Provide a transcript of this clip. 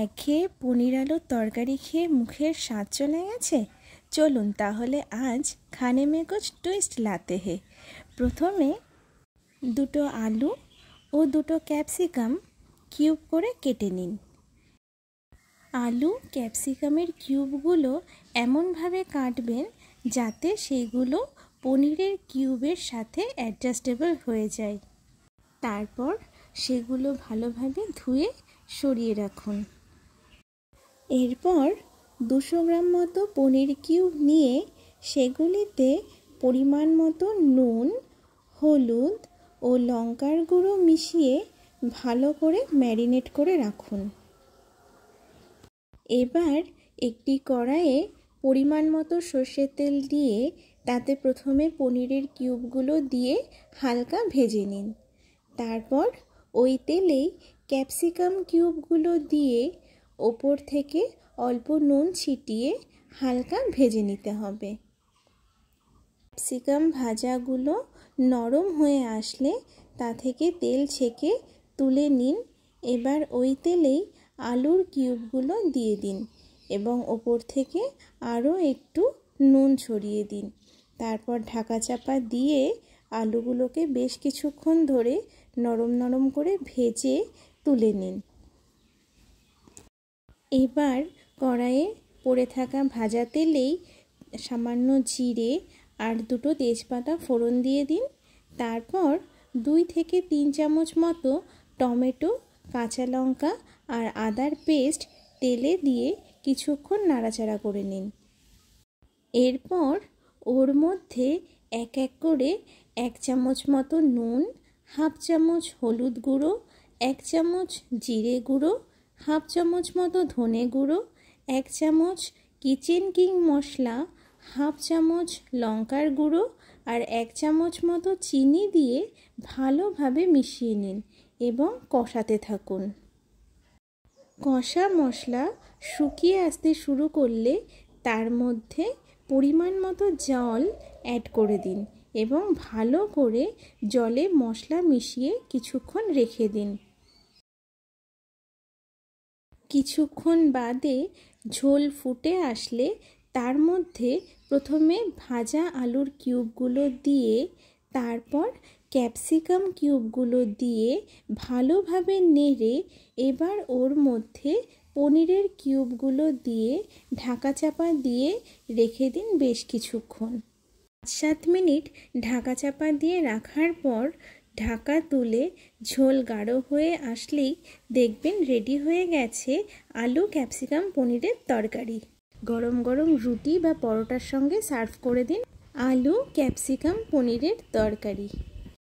একঘেয়ে পনির আলুর তরকারি খেয়ে মুখের স্বাদ চলে গেছে? চলুন তাহলে আজ খানে মে কুছ টুইস্ট লাতে হে। প্রথমে দুটো আলু ও দুটো ক্যাপসিকাম কিউব করে কেটে নিন। আলু ক্যাপসিকামের কিউবগুলো এমনভাবে কাটবেন যাতে সেগুলো পনিরের কিউবের সাথে অ্যাডজাস্টেবল হয়ে যায়। তারপর সেগুলো ভালোভাবে ধুয়ে সরিয়ে রাখুন। এরপর 200 গ্রাম মতো পনির কিউব নিয়ে সেগুলিতে পরিমাণ মতো নুন, হলুদ ও লঙ্কার গুঁড়ো মিশিয়ে ভালো করে ম্যারিনেট করে রাখুন। এবার একটি কড়াইয়ে পরিমাণ মতো সর্ষের তেল দিয়ে তাতে প্রথমে পনিরের কিউবগুলো দিয়ে হালকা ভেজে নিন। তারপর ওই তেলেই ক্যাপসিকাম কিউবগুলো দিয়ে ওপর থেকে অল্প নুন ছিটিয়ে হালকা ভেজে নিতে হবে। ক্যাপসিকাম ভাজাগুলো নরম হয়ে আসলে তা থেকে তেল ছেঁকে তুলে নিন। এবার ওই তেলেই আলুর কিউবগুলো দিয়ে দিন এবং ওপর থেকে আরও একটু নুন ছড়িয়ে দিন। তারপর ঢাকা চাপা দিয়ে আলুগুলোকে বেশ কিছুক্ষণ ধরে নরম নরম করে ভেজে তুলে নিন। এবার কড়াইয়ে পড়ে থাকা ভাজা তেলেই সামান্য জিরে আর দুটো তেজপাতা ফোড়ন দিয়ে দিন। তারপর 2 থেকে 3 চামচ মতো টমেটো, কাঁচা লঙ্কা আর আদার পেস্ট তেলে দিয়ে কিছুক্ষণ নাড়াচাড়া করে নিন। এরপর ওর মধ্যে এক এক করে 1 চামচ মতো নুন, হাফ চামচ হলুদ গুঁড়ো, 1 চামচ জিরে গুঁড়ো, হাফ চামচ মতো ধনে গুঁড়ো, 1 চামচ কিচেন কিং মশলা, হাফ চামচ লঙ্কার গুঁড়ো আর 1 চামচ মতো চিনি দিয়ে ভালোভাবে মিশিয়ে নিন এবং কষাতে থাকুন। কষা মশলা শুকিয়ে আসতে শুরু করলে তার মধ্যে পরিমাণ মতো জল অ্যাড করে দিন এবং ভালো করে জলে মশলা মিশিয়ে কিছুক্ষণ রেখে দিন। কিছুক্ষণ বাদে ঝোল ফুটে আসলে তার মধ্যে প্রথমে ভাজা আলুর কিউবগুলো দিয়ে তারপর ক্যাপসিকাম কিউবগুলো দিয়ে ভালোভাবে নেড়ে এবার ওর মধ্যে পনিরের কিউবগুলো দিয়ে ঢাকা চাপা দিয়ে রেখে দিন বেশ কিছুক্ষণ। 5-7 মিনিট ঢাকা চাপা দিয়ে রাখার পর ঢাকা তুলে ঝোল গাঢ় হয়ে আসলেই দেখবেন রেডি হয়ে গেছে আলু ক্যাপসিকাম পনিরের তরকারি। গরম গরম রুটি বা পরোটার সঙ্গে সার্ভ করে দিন আলু ক্যাপসিকাম পনিরের তরকারি।